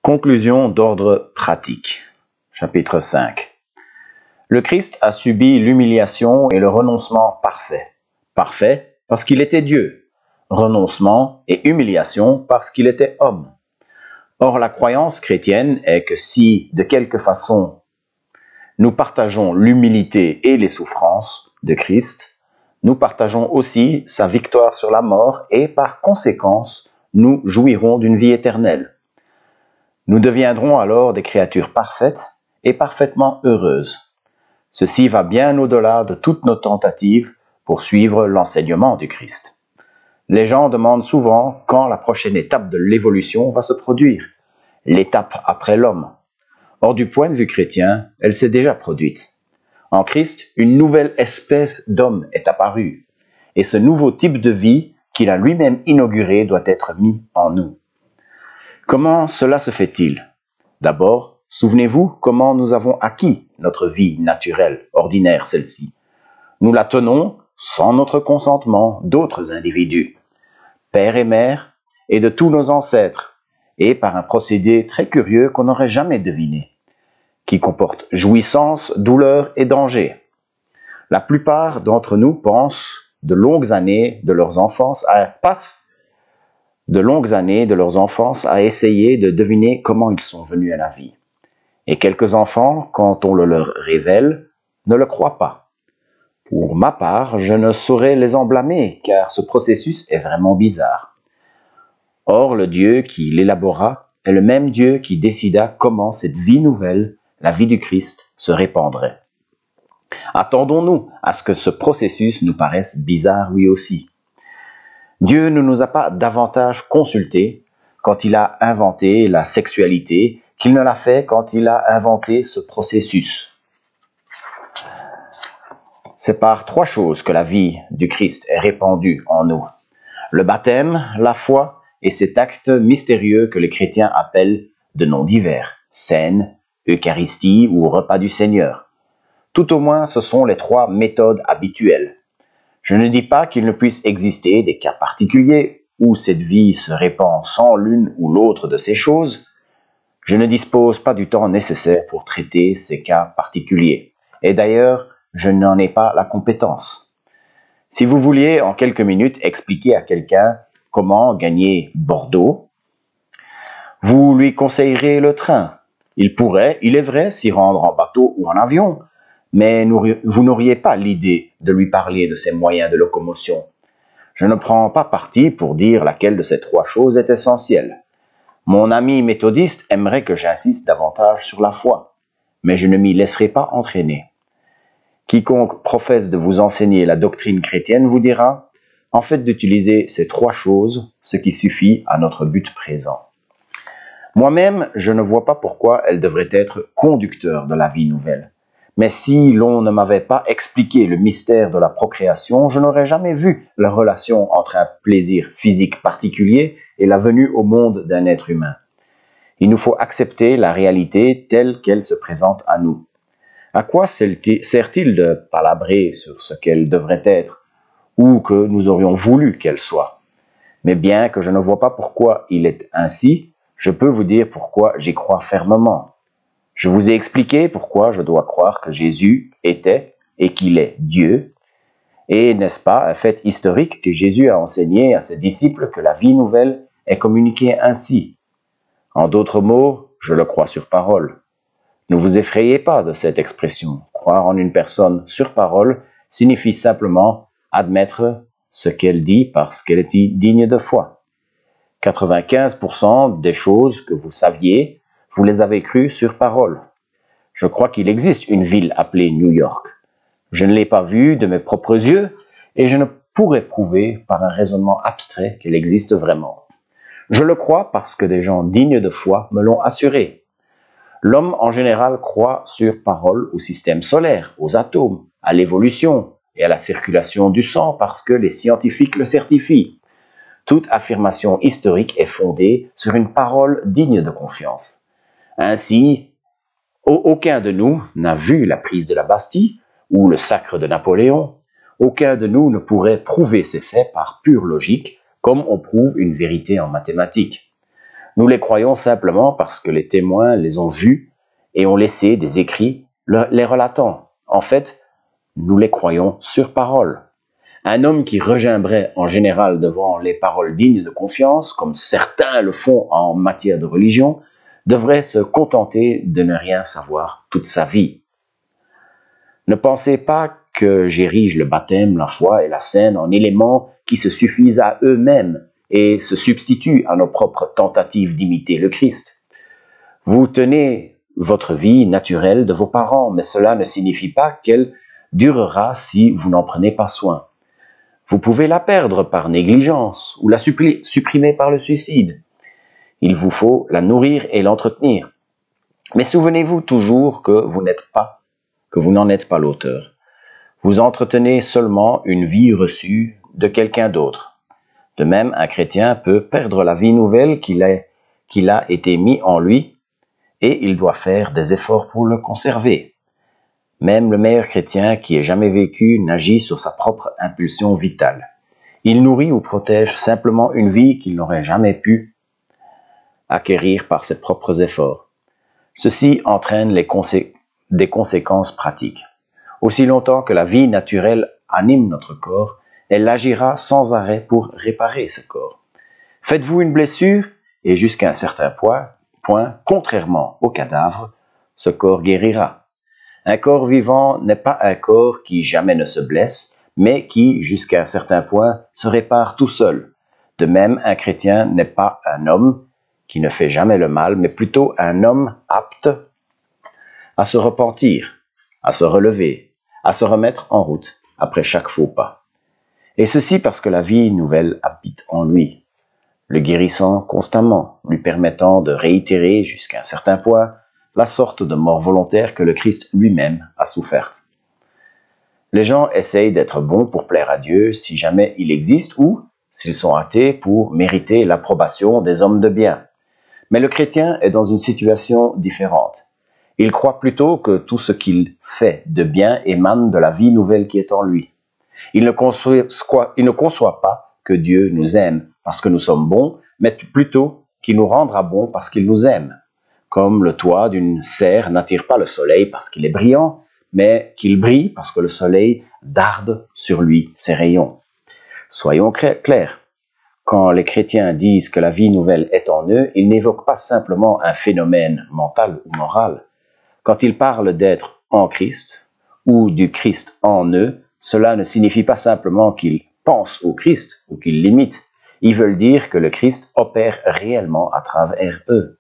Conclusion d'ordre pratique. Chapitre 5. Le Christ a subi l'humiliation et le renoncement parfait. Parfait parce qu'il était Dieu. Renoncement et humiliation parce qu'il était homme. Or, la croyance chrétienne est que si, de quelque façon, nous partageons l'humilité et les souffrances de Christ, nous partageons aussi sa victoire sur la mort et, par conséquence, nous jouirons d'une vie éternelle. Nous deviendrons alors des créatures parfaites et parfaitement heureuses. Ceci va bien au-delà de toutes nos tentatives pour suivre l'enseignement du Christ. Les gens demandent souvent quand la prochaine étape de l'évolution va se produire, l'étape après l'homme. Or, du point de vue chrétien, elle s'est déjà produite. En Christ, une nouvelle espèce d'homme est apparue, et ce nouveau type de vie qu'il a lui-même inauguré doit être mis en nous. Comment cela se fait-il? D'abord, souvenez-vous comment nous avons acquis notre vie naturelle, ordinaire celle-ci. Nous la tenons, sans notre consentement, d'autres individus, père et mère, et de tous nos ancêtres, et par un procédé très curieux qu'on n'aurait jamais deviné, qui comporte jouissance, douleur et danger. La plupart d'entre nous passent de longues années de leur enfance à essayer de deviner comment ils sont venus à la vie. Et quelques enfants, quand on le leur révèle, ne le croient pas. Pour ma part, je ne saurais les en blâmer, car ce processus est vraiment bizarre. Or, le Dieu qui l'élabora est le même Dieu qui décida comment cette vie nouvelle, la vie du Christ, se répandrait. Attendons-nous à ce que ce processus nous paraisse bizarre lui aussi. Dieu ne nous a pas davantage consultés quand il a inventé la sexualité qu'il ne l'a fait quand il a inventé ce processus. C'est par trois choses que la vie du Christ est répandue en nous. Le baptême, la foi et cet acte mystérieux que les chrétiens appellent de noms divers, scène, Eucharistie ou repas du Seigneur. Tout au moins, ce sont les trois méthodes habituelles. Je ne dis pas qu'il ne puisse exister des cas particuliers où cette vie se répand sans l'une ou l'autre de ces choses. Je ne dispose pas du temps nécessaire pour traiter ces cas particuliers. Et d'ailleurs, je n'en ai pas la compétence. Si vous vouliez en quelques minutes expliquer à quelqu'un comment gagner Bordeaux, vous lui conseillerez le train. Il pourrait, il est vrai, s'y rendre en bateau ou en avion, mais vous n'auriez pas l'idée de lui parler de ces moyens de locomotion. Je ne prends pas parti pour dire laquelle de ces trois choses est essentielle. Mon ami méthodiste aimerait que j'insiste davantage sur la foi, mais je ne m'y laisserai pas entraîner. Quiconque professe de vous enseigner la doctrine chrétienne vous dira, en fait d'utiliser ces trois choses, ce qui suffit à notre but présent. Moi-même, je ne vois pas pourquoi elles devraient être conducteurs de la vie nouvelle. Mais si l'on ne m'avait pas expliqué le mystère de la procréation, je n'aurais jamais vu la relation entre un plaisir physique particulier et la venue au monde d'un être humain. Il nous faut accepter la réalité telle qu'elle se présente à nous. À quoi sert-il de palabrer sur ce qu'elle devrait être ou que nous aurions voulu qu'elle soit? Mais bien que je ne vois pas pourquoi il est ainsi, je peux vous dire pourquoi j'y crois fermement. Je vous ai expliqué pourquoi je dois croire que Jésus était et qu'il est Dieu. Et n'est-ce pas un fait historique que Jésus a enseigné à ses disciples que la vie nouvelle est communiquée ainsi? En d'autres mots, je le crois sur parole. Ne vous effrayez pas de cette expression. Croire en une personne sur parole signifie simplement admettre ce qu'elle dit parce qu'elle est digne de foi. 95% des choses que vous saviez, vous les avez crues sur parole. Je crois qu'il existe une ville appelée New York. Je ne l'ai pas vue de mes propres yeux et je ne pourrais prouver par un raisonnement abstrait qu'elle existe vraiment. Je le crois parce que des gens dignes de foi me l'ont assuré. L'homme en général croit sur parole au système solaire, aux atomes, à l'évolution et à la circulation du sang parce que les scientifiques le certifient. Toute affirmation historique est fondée sur une parole digne de confiance. Ainsi, aucun de nous n'a vu la prise de la Bastille ou le sacre de Napoléon. Aucun de nous ne pourrait prouver ces faits par pure logique, comme on prouve une vérité en mathématiques. Nous les croyons simplement parce que les témoins les ont vus et ont laissé des écrits les relatant. En fait, nous les croyons sur parole. Un homme qui regimberait en général devant les paroles dignes de confiance, comme certains le font en matière de religion, devrait se contenter de ne rien savoir toute sa vie. Ne pensez pas que j'érige le baptême, la foi et la scène en éléments qui se suffisent à eux-mêmes et se substituent à nos propres tentatives d'imiter le Christ. Vous tenez votre vie naturelle de vos parents, mais cela ne signifie pas qu'elle durera si vous n'en prenez pas soin. Vous pouvez la perdre par négligence ou la supprimer par le suicide. Il vous faut la nourrir et l'entretenir. Mais souvenez-vous toujours que vous n'en êtes pas l'auteur. Vous entretenez seulement une vie reçue de quelqu'un d'autre. De même, un chrétien peut perdre la vie nouvelle qu'il a été mis en lui et il doit faire des efforts pour le conserver. Même le meilleur chrétien qui ait jamais vécu n'agit sur sa propre impulsion vitale. Il nourrit ou protège simplement une vie qu'il n'aurait jamais pu acquérir par ses propres efforts. Ceci entraîne des conséquences pratiques. Aussi longtemps que la vie naturelle anime notre corps, elle agira sans arrêt pour réparer ce corps. Faites-vous une blessure et jusqu'à un certain point, contrairement au cadavre, ce corps guérira. Un corps vivant n'est pas un corps qui jamais ne se blesse, mais qui, jusqu'à un certain point, se répare tout seul. De même, un chrétien n'est pas un homme qui ne fait jamais le mal, mais plutôt un homme apte à se repentir, à se relever, à se remettre en route après chaque faux pas. Et ceci parce que la vie nouvelle habite en lui, le guérissant constamment, lui permettant de réitérer jusqu'à un certain point la sorte de mort volontaire que le Christ lui-même a soufferte. Les gens essayent d'être bons pour plaire à Dieu si jamais il existe ou, s'ils sont athées, pour mériter l'approbation des hommes de bien. Mais le chrétien est dans une situation différente. Il croit plutôt que tout ce qu'il fait de bien émane de la vie nouvelle qui est en lui. Il ne conçoit pas que Dieu nous aime parce que nous sommes bons, mais plutôt qu'il nous rendra bons parce qu'il nous aime. Comme le toit d'une serre n'attire pas le soleil parce qu'il est brillant, mais qu'il brille parce que le soleil darde sur lui ses rayons. Soyons clairs. Quand les chrétiens disent que la vie nouvelle est en eux, ils n'évoquent pas simplement un phénomène mental ou moral. Quand ils parlent d'être en Christ ou du Christ en eux, cela ne signifie pas simplement qu'ils pensent au Christ ou qu'ils l'imitent. Ils veulent dire que le Christ opère réellement à travers eux,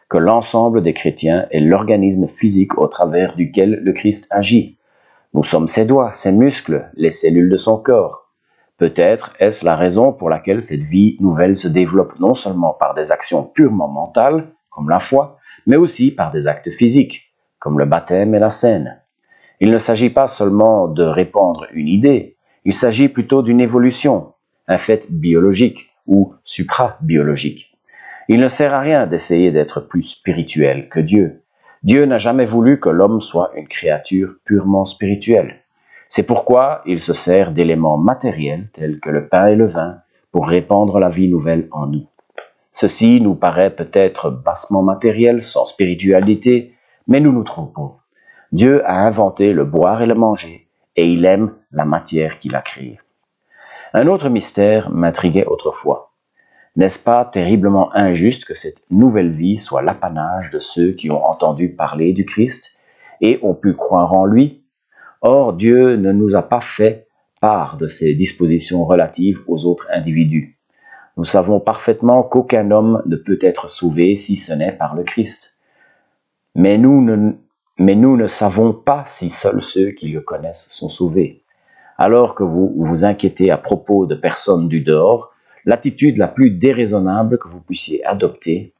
que l'ensemble des chrétiens est l'organisme physique au travers duquel le Christ agit. Nous sommes ses doigts, ses muscles, les cellules de son corps. Peut-être est-ce la raison pour laquelle cette vie nouvelle se développe non seulement par des actions purement mentales, comme la foi, mais aussi par des actes physiques, comme le baptême et la scène. Il ne s'agit pas seulement de répandre une idée, il s'agit plutôt d'une évolution, un fait biologique ou suprabiologique. Il ne sert à rien d'essayer d'être plus spirituel que Dieu. Dieu n'a jamais voulu que l'homme soit une créature purement spirituelle. C'est pourquoi il se sert d'éléments matériels tels que le pain et le vin pour répandre la vie nouvelle en nous. Ceci nous paraît peut-être bassement matériel, sans spiritualité, mais nous nous trompons. Dieu a inventé le boire et le manger, et il aime la matière qu'il a créée. Un autre mystère m'intriguait autrefois. N'est-ce pas terriblement injuste que cette nouvelle vie soit l'apanage de ceux qui ont entendu parler du Christ et ont pu croire en lui? Or, Dieu ne nous a pas fait part de ses dispositions relatives aux autres individus. Nous savons parfaitement qu'aucun homme ne peut être sauvé si ce n'est par le Christ. Mais nous ne savons pas si seuls ceux qui le connaissent sont sauvés. Alors que vous vous inquiétez à propos de personnes du dehors, l'attitude la plus déraisonnable que vous puissiez adopter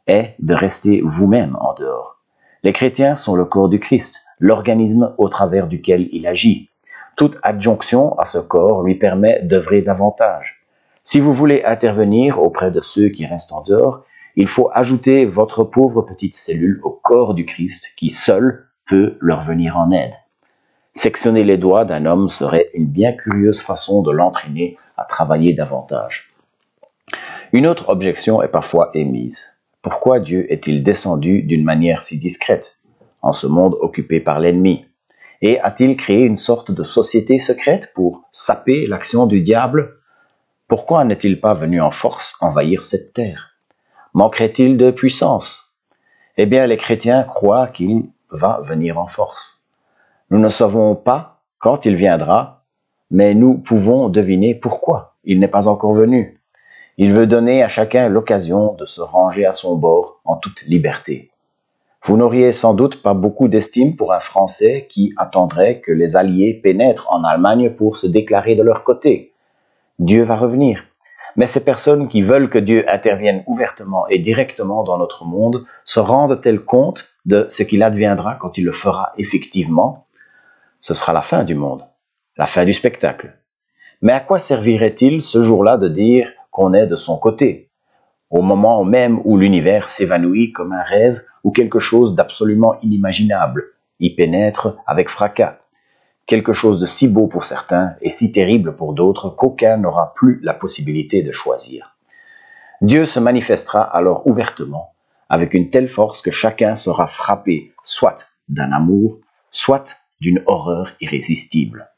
est de rester vous-même en dehors. Les chrétiens sont le corps du Christ, l'organisme au travers duquel il agit. Toute adjonction à ce corps lui permet d'œuvrer davantage. Si vous voulez intervenir auprès de ceux qui restent en dehors, il faut ajouter votre pauvre petite cellule au corps du Christ qui seul peut leur venir en aide. Sectionner les doigts d'un homme serait une bien curieuse façon de l'entraîner à travailler davantage. Une autre objection est parfois émise. Pourquoi Dieu est-il descendu d'une manière si discrète, en ce monde occupé par l'ennemi? Et a-t-il créé une sorte de société secrète pour saper l'action du diable? Pourquoi n'est-il pas venu en force envahir cette terre? Manquerait-il de puissance? Eh bien, les chrétiens croient qu'il va venir en force. Nous ne savons pas quand il viendra, mais nous pouvons deviner pourquoi il n'est pas encore venu. Il veut donner à chacun l'occasion de se ranger à son bord en toute liberté. Vous n'auriez sans doute pas beaucoup d'estime pour un Français qui attendrait que les Alliés pénètrent en Allemagne pour se déclarer de leur côté. Dieu va revenir. Mais ces personnes qui veulent que Dieu intervienne ouvertement et directement dans notre monde se rendent-elles compte de ce qu'il adviendra quand il le fera effectivement? Ce sera la fin du monde, la fin du spectacle. Mais à quoi servirait-il ce jour-là de dire qu'on est de son côté, au moment même où l'univers s'évanouit comme un rêve ou quelque chose d'absolument inimaginable y pénètre avec fracas, quelque chose de si beau pour certains et si terrible pour d'autres qu'aucun n'aura plus la possibilité de choisir. Dieu se manifestera alors ouvertement, avec une telle force que chacun sera frappé, soit d'un amour, soit d'une horreur irrésistible.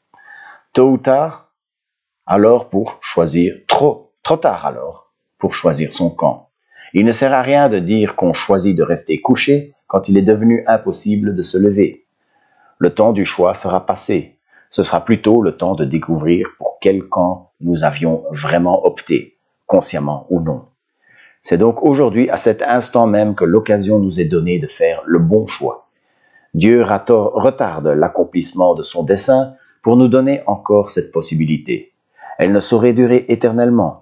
Tôt ou tard, alors pour choisir, trop tard alors, pour choisir son camp. Il ne sert à rien de dire qu'on choisit de rester couché quand il est devenu impossible de se lever. Le temps du choix sera passé. Ce sera plutôt le temps de découvrir pour quel camp nous avions vraiment opté, consciemment ou non. C'est donc aujourd'hui, à cet instant même, que l'occasion nous est donnée de faire le bon choix. Dieu retarde l'accomplissement de son dessein pour nous donner encore cette possibilité. Elle ne saurait durer éternellement.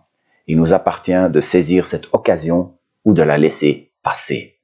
Il nous appartient de saisir cette occasion ou de la laisser passer.